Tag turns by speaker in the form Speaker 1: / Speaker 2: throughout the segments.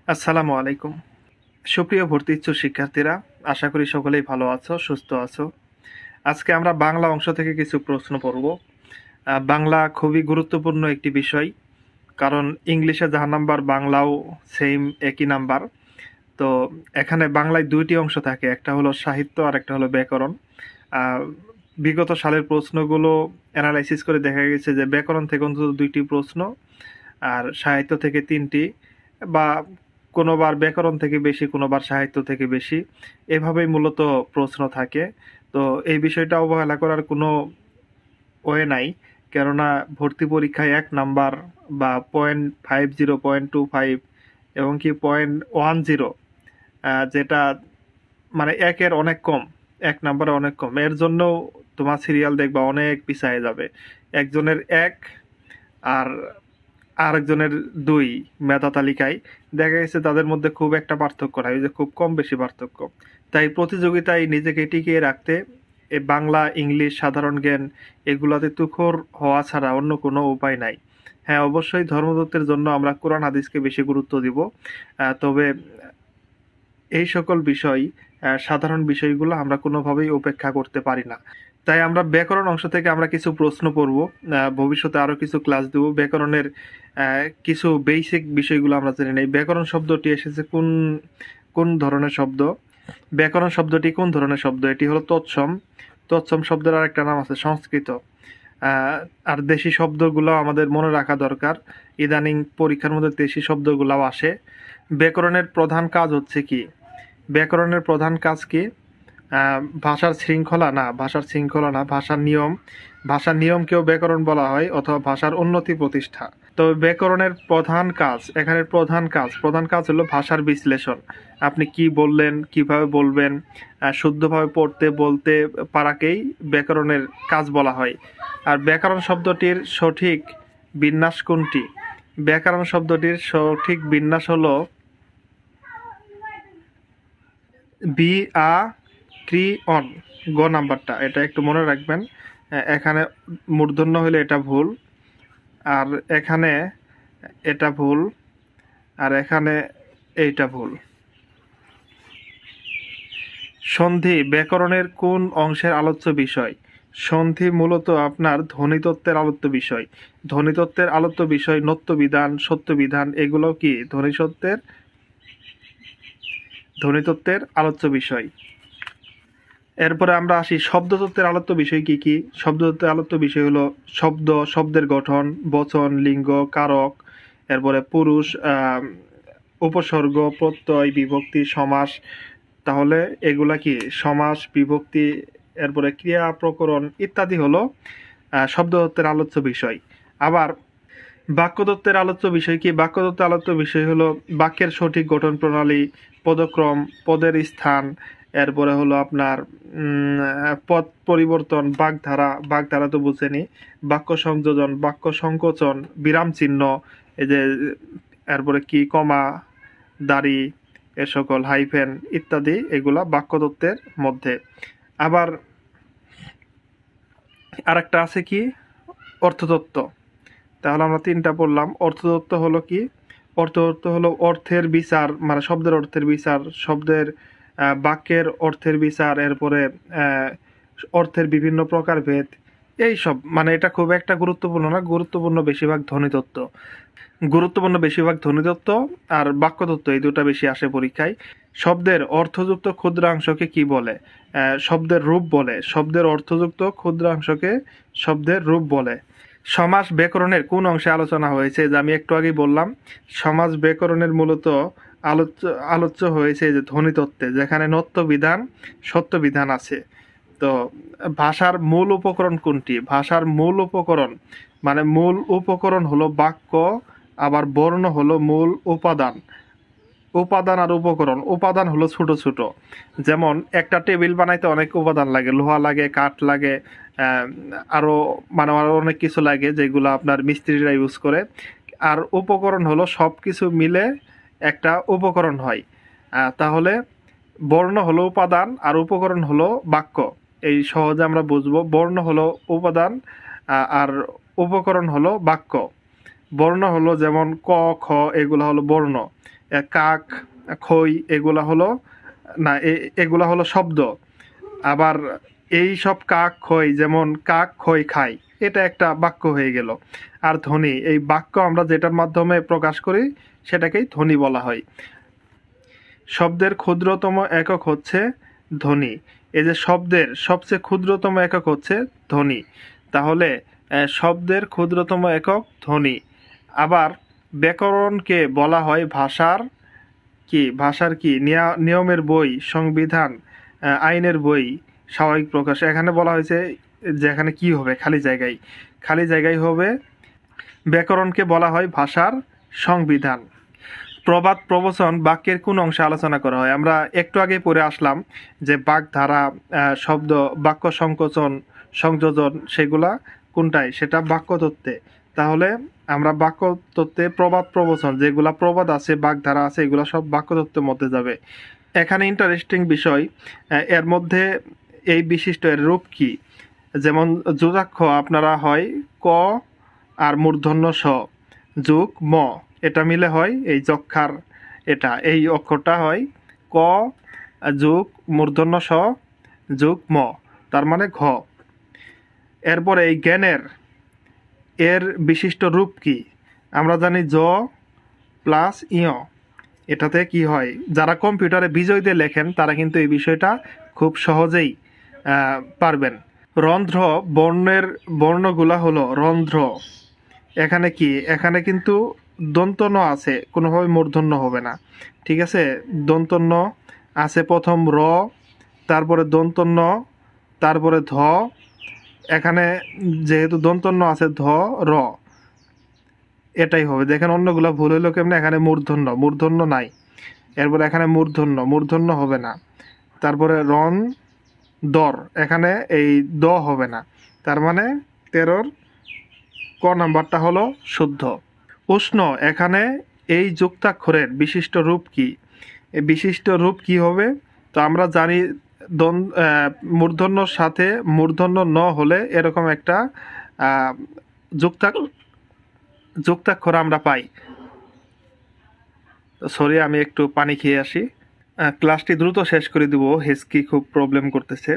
Speaker 1: আসসালামু আলাইকুম। সুপ্রিয় ভর্তি ইচ্ছুক শিক্ষার্থীরা, আশা করি সকলেই ভালো আছো, সুস্থ আছো। আজকে আমরা বাংলা অংশ থেকে কিছু প্রশ্ন পড়ব। বাংলা খুবই গুরুত্বপূর্ণ একটি বিষয়, কারণ ইংলিশে যাহা নাম্বার বাংলাও সেম একই নাম্বার। তো এখানে বাংলায় দুইটি অংশ থাকে, একটা হলো সাহিত্য আর একটা হলো ব্যাকরণ। বিগত সালের প্রশ্নগুলো অ্যানালাইসিস করে দেখা গেছে যে ব্যাকরণ থেকে অন্তত দুইটি প্রশ্ন আর সাহিত্য থেকে তিনটি, বা কোনোবার ব্যাকরণ থেকে বেশি, কোনোবার সাহিত্য থেকে বেশি, এভাবেই মূলত প্রশ্ন থাকে। তো এই বিষয়টা অবহেলা করার কোনো ওয়ে নাই, কেননা ভর্তি পরীক্ষায় 1 নাম্বার বা 0.50, 0.25 এবং কি 0.10, যেটা মানে একের অনেক কম, 1 নাম্বারে অনেক কম, এর জন্য তোমার সিরিয়াল দেখবা অনেক পিছায় যাবে। একজনের 1 আর আরেকজনের 2 মেধা তালিকায় দেখা গেছে তাদের মধ্যে খুব একটা পার্থক্য নাই, যে খুব কম বেশি পার্থক্য। তাই প্রতিযোগিতায় নিজেকে টিকিয়ে রাখতে এ বাংলা, ইংলিশ, সাধারণ জ্ঞান এগুলাতে তুখর হওয়া ছাড়া অন্য কোনো উপায় নাই। হ্যাঁ, অবশ্যই ধর্মতত্ত্বের জন্য আমরা কোরআন হাদিসকে বেশি গুরুত্ব দিব, তবে এই সকল বিষয়, সাধারণ বিষয়গুলো আমরা কোনোভাবেই উপেক্ষা করতে পারি না। তাই আমরা ব্যাকরণ অংশ থেকে আমরা কিছু প্রশ্ন পড়ব, ভবিষ্যতে আরো কিছু ক্লাস দেব। ব্যাকরণের কিছু বেসিক বিষয়গুলো আমরা জেনে নেই। ব্যাকরণ শব্দটি এসেছে কোন কোন ধরনের শব্দ? ব্যাকরণ শব্দটি কোন ধরনের শব্দ? এটি হলো তৎসম। তৎসম শব্দের আরেকটা নাম আছে সংস্কৃত। আর দেশি শব্দগুলো আমাদের মনে রাখা দরকার, ইদানিং পরীক্ষার মধ্যে দেশি শব্দগুলাও আসে। ব্যাকরণের প্রধান কাজ হচ্ছে কি? ব্যাকরণের প্রধান কাজ কি? ভাষার শৃঙ্খলা না, ভাষার শৃঙ্খলা না, ভাষার নিয়ম। ভাষার নিয়মকেও ব্যাকরণ বলা হয়, অথবা ভাষার উন্নতি প্রতিষ্ঠা। তবে ব্যাকরণের প্রধান কাজ, এখানে প্রধান কাজ হলো ভাষার বিশ্লেষণ। আপনি কি বললেন, কিভাবে বলবেন, শুদ্ধভাবে পড়তে বলতে পারাকেই ব্যাকরণের কাজ বলা হয়। আর ব্যাকরণ শব্দটির সঠিক বিন্যাস কোনটি? ব্যাকরণ শব্দটির সঠিক বিন্যাস হলো বি আ ক্রি অন, গ নাম্বারটা, এটা একটু মনে রাখবেন। এখানে মূর্ধন্য হলে এটা ভুল, আর এখানে এটা ভুল, আর এখানে এইটা ভুল। সন্ধি ব্যাকরণের কোন অংশের আলোচ্য বিষয়? সন্ধি মূলত আপনার ধ্বনিতত্ত্বের আলোচ্য বিষয়। ধ্বনিতত্ত্বের আলোচ্য বিষয় নত্যবিধান, সত্যবিধান, এগুলো কি ধ্বনিতত্ত্বের আলোচ্য বিষয়। এরপরে আমরা আসি শব্দতত্ত্বের আলোচ্য বিষয় কি কি? শব্দতত্ত্বের আলোচ্য বিষয় হলো শব্দ, শব্দের গঠন, বচন, লিঙ্গ, কারক, এরপরে পুরুষ, উপসর্গ, প্রত্যয়, বিভক্তি, সমাস। তাহলে এগুলা কি? সমাস, বিভক্তি, এরপরে ক্রিয়া, প্রকরণ ইত্যাদি হলো শব্দতত্ত্বের আলোচ্য বিষয়। আবার বাক্যতত্ত্বের আলোচ্য বিষয় কি? বাক্যতত্ত্বের আলোচ্য বিষয় হলো বাক্যের সঠিক গঠন প্রণালী, পদক্রম, পদের স্থান, এরপরে হলো আপনার পদ পরিবর্তন, বাগধারা তো বুঝেনি, বাক্য সংযোজন, বাক্য সংকোচন, বিরাম চিহ্ন, এই যে এরপরে কি, কমা, দাড়ি, এ সকল হাইফেন ইত্যাদি, এগুলা বাক্যতত্ত্বের মধ্যে। আবার আরেকটা আছে কি? অর্থতত্ত্ব। তাহলে আমরা 3টা পড়লাম। অর্থতত্ত্ব হলো কি? অর্থতত্ত্ব হলো অর্থের বিচার, মানে শব্দের অর্থের বিচার, শব্দের বাক্যের অর্থের বিচার, এরপরে অর্থের বিভিন্ন প্রকারভেদ, এই সব। মানে এটা খুব একটা গুরুত্বপূর্ণ না, গুরুত্বপূর্ণ বেশিরভাগ ধ্বনিতত্ত্ব আর বাক্যতত্ত্ব, এই দুটা বেশি আসে পরীক্ষায়। শব্দের অর্থযুক্ত ক্ষুদ্রাংশকে কি বলে? শব্দের রূপ বলে। শব্দের অর্থযুক্ত ক্ষুদ্রাংশকে শব্দের রূপ বলে। সমাস ব্যাকরণের কোন অংশে আলোচনা হয়েছে? যে আমি একটু আগেই বললাম, সমাস ব্যাকরণের মূলত আলোচ্য হয়েছে যে ধ্বনিতত্ত্বে, যেখানে নত্যবিধান, সত্যবিধান আছে। তো ভাষার মূল উপকরণ কোনটি? ভাষার মূল উপকরণ, মানে মূল উপকরণ হলো বাক্য, আবার বর্ণ হলো মূল উপাদান। উপাদান আর উপকরণ, উপাদান হলো ছোট ছোট। যেমন একটা টেবিল বানাইতে অনেক উপাদান লাগে, লোহা লাগে, কাঠ লাগে, আরো মানে আরো অনেক কিছু লাগে, যেগুলো আপনার মিস্ত্রিরা ইউজ করে। আর উপকরণ হলো সব কিছু মিলে একটা উপকরণ হয়। তাহলে বর্ণ হলো উপাদান আর উপকরণ হলো বাক্য। এই সহজে আমরা বুঝবো, বর্ণ হলো উপাদান আর উপকরণ হলো বাক্য। বর্ণ হলো যেমন ক, খ, এগুলো হলো বর্ণ। কাক, খই এগুলা হলো না, এগুলা হলো শব্দ। আবার এই সব কাক খই, যেমন কাক খই খায়, এটা একটা বাক্য হয়ে গেল। আর ধ্বনি, এই বাক্য আমরা যেটার মাধ্যমে প্রকাশ করি সেটাকেই ধ্বনি বলা হয়। শব্দের ক্ষুদ্রতম একক হচ্ছে ধ্বনি। এই যে শব্দের সবচেয়ে ক্ষুদ্রতম একক হচ্ছে ধ্বনি, তাহলে শব্দের ক্ষুদ্রতম একক ধ্বনি। আবার ব্যাকরণকে বলা হয় ভাষার কি নিয়মের বই, সংবিধান, আইনের বই, স্বাভাবিক প্রকাশ। এখানে বলা হয়েছে যে এখানে কি হবে, খালি জায়গায় হবে। ব্যাকরণকে বলা হয় ভাষার সংবিধান। প্রবাদ প্রবচন বাক্যের কোন অংশে আলোচনা করা হয়? আমরা একটু আগে পড়ে আসলাম যে বাগধারা, শব্দ, বাক্য সংকোচন, সংযোজন, সেগুলা কোনটায়? সেটা বাক্য তত্ত্বে। তাহলে আমরা বাক্য তত্ত্বে প্রবাদ প্রবচন, যেগুলা প্রবাদ আছে, বাগধারা আছে, এগুলা সব বাক্য তত্ত্বের মধ্যে যাবে। এখানে ইন্টারেস্টিং বিষয়, এর মধ্যে এই বিশিষ্ট এর রূপ কি? যেমন যোগাক্ষ আপনারা হয় ক আর মূর্ধন্য স যোগ ম, এটা মিলে হয় এই যক্ষার, এই অক্ষরটা হয় ক যোগ মূর্ধন্য স যোগ ম, তার মানে ঘ। এরপরে এই জ্ঞানের এর বিশিষ্ট রূপ কি? আমরা জানি জ প্লাস ইয়, এটাতে কি হয়? যারা কম্পিউটারে বিজয় দিয়ে লেখেন তারা কিন্তু এই বিষয়টা খুব সহজেই পারবেন। রন্ধ্র, বর্ণগুলা হলো রন্ধ্র। এখানে কি? এখানে কিন্তু দন্তন্য আছে, কোনোভাবে মূর্ধন্য হবে না, ঠিক আছে? দন্তন্য আছে, প্রথম র, তারপরে দন্তন্য, তারপরে ধ। এখানে যেহেতু দন্তন্য আছে ধ র, এটাই হবে। দেখেন অন্যগুলা ভুল হইলো কেমনে? এখানে মূর্ধন্য নাই, এরপরে এখানে মূর্ধন্য হবে না, তারপরে রন দর, এখানে এই দ হবে না, তার মানে 13 ক নাম্বারটা হলো শুদ্ধ। উষ্ণ, এখানে এই যুক্তাক্ষরের বিশিষ্ট রূপ কি? এই বিশিষ্ট রূপ কি হবে? তো আমরা জানি মূর্ধন্যর সাথে মূর্ধন্য ন হলে এরকম একটা যুক্তাক্ষর আমরা পাই। সরি, আমি একটু পানি খেয়ে আসি। ক্লাসটি দ্রুত শেষ করে দিব, হেসকি খুব প্রবলেম করতেছে।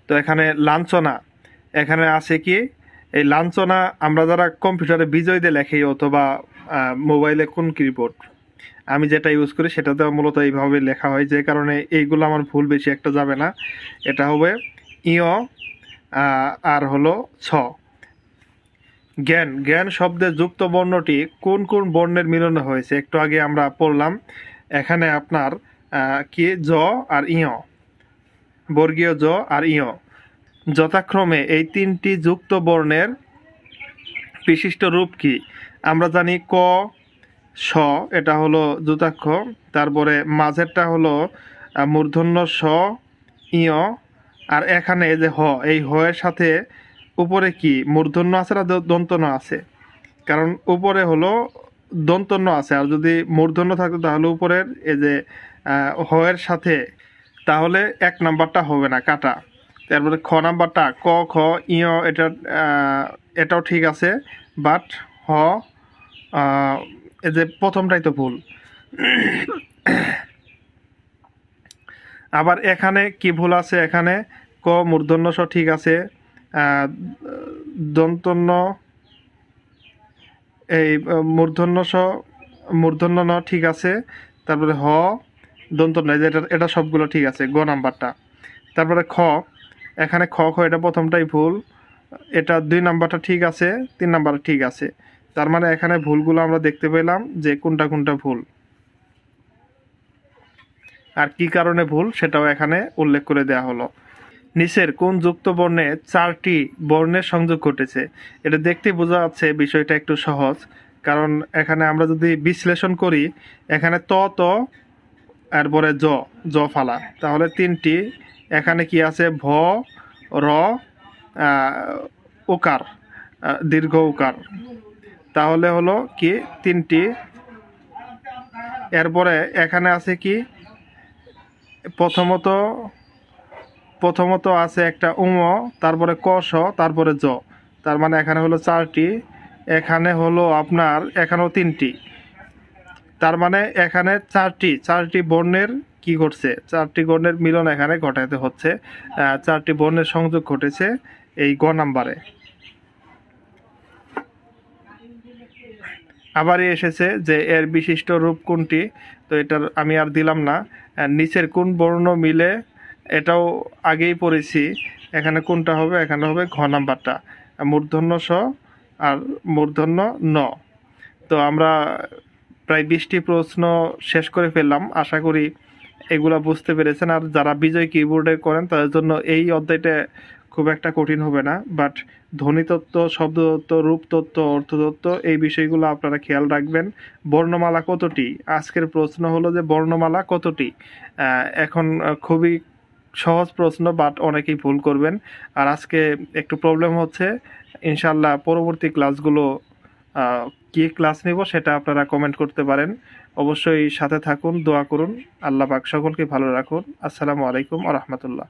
Speaker 1: তো এখানে লাঞ্ছনা, এখানে আছে কি? এই লাঞ্ছনা আমরা যারা কম্পিউটারে বিজয় দিয়ে লেখি অথবা মোবাইলে কোন কিবোর্ড, আমি যেটা ইউজ করি সেটাতে মূলত এইভাবে লেখা হয়, যে কারণে এইগুলো আমার ভুল বেশি একটা যাবে না। এটা হবে ইয় আর হলো ছ। জ্ঞান শব্দের যুক্ত বর্ণটি কোন কোন বর্ণের মিলনে হয়েছে? একটু আগে আমরা পড়লাম, এখানে আপনার কি জ আর ইয়, বর্গীয় জ আর ইয়, যথাক্রমে এই তিনটি যুক্ত বর্ণের বিশিষ্ট রূপ কি? আমরা জানি ক স, এটা হলো যুক্তাক্ষর, তারপরে মাঝেরটা হলো মূর্ধন্য স ইয়, আর এখানে যে হ, এই হ এর সাথে উপরে কি মূর্ধন্য আছে না দন্তন্য আছে? কারণ উপরে হলো দন্তন্য আছে, আর যদি মূর্ধন্য থাকতো তাহলে উপরের এই যে হ এর সাথে, তাহলে 1 নাম্বারটা হবে না, কাটা। তারপরে খ নাম্বারটা ক খ ইয়, এটাও ঠিক আছে, বাট হ এই যে প্রথমটাই তো ভুল। আবার এখানে কি ভুল আছে? এখানে ক মূর্ধন্য স ঠিক আছে, দন্তন্য এই মূর্ধন্য ন ঠিক আছে, তারপরে হ দন্তন্য, এটা সবগুলো ঠিক আছে, গ নাম্বারটা। তারপরে খ, এখানে খ এটা প্রথমটাই ভুল, এটা 2 নাম্বারটা ঠিক আছে, 3 নাম্বার ঠিক আছে। তার মানে এখানে ভুলগুলো আমরা দেখতে পেলাম যে কোনটা ভুল, আর কি কারণে ভুল সেটাও এখানে উল্লেখ করে দেওয়া হলো। নিচের কোন যুক্ত বর্ণে 4টি বর্ণের সংযোগ ঘটেছে? এটা দেখতে বোঝা যাচ্ছে বিষয়টা একটু সহজ, কারণ এখানে আমরা যদি বিশ্লেষণ করি, এখানে ত এরপরে জ ফালা, তাহলে 3টি। এখানে কি আছে? ভ র উকার, দীর্ঘ উকার, তাহলে হলো কি 3টি। এরপরে এখানে আছে কি? প্রথমত আছে একটা উম, তারপরে ক স, তারপরে জ, তার মানে এখানে হলো 4টি, এখানে হলো আপনার এখানেও 3টি। তার মানে এখানে চারটি বর্ণের কি ঘটছে, চারটি বর্ণের মিলন এখানে ঘটাতে হচ্ছে, চারটি বর্ণের সংযোগ ঘটেছে এই গ নাম্বারে। আবারই এসেছে যে এর বিশিষ্ট রূপ কোনটি, তো এটার আমি আর দিলাম না। নিচের কোন বর্ণ মিলে, এটাও আগেই পড়েছি। এখানে কোনটা হবে, এখানে হবে ঘ নাম্বারটা, মূর্ধন্য স আর মূর্ধন্য ন। তো আমরা প্রায় 20টি প্রশ্ন শেষ করে ফেললাম, আশা করি এগুলা বুঝতে পেরেছেন। আর যারা বিজয় কিবোর্ডে করেন তাদের জন্য এই অধ্যায়টা খুব একটা কঠিন হবে না, বাট ধ্বনিতত্ত্ব, শব্দতত্ত্ব, রূপতত্ত্ব, অর্থতত্ত্ব এই বিষয়গুলো আপনারা খেয়াল রাখবেন। বর্ণমালা কতটি, আজকের প্রশ্ন হলো যে বর্ণমালা কতটি। এখন খুবই সহজ প্রশ্ন, বাট অনেকেই ভুল করবেন। আর আজকে একটু প্রবলেম হচ্ছে, ইনশাল্লাহ পরবর্তী ক্লাসগুলো কি ক্লাস নেব সেটা আপনারা কমেন্ট করতে পারেন। অবশ্যই সাথে থাকুন, দোয়া করুন। আল্লাহ পাক সকলকে ভালো রাখুন। আসসালামু আলাইকুম ওয়া রাহমাতুল্লাহ।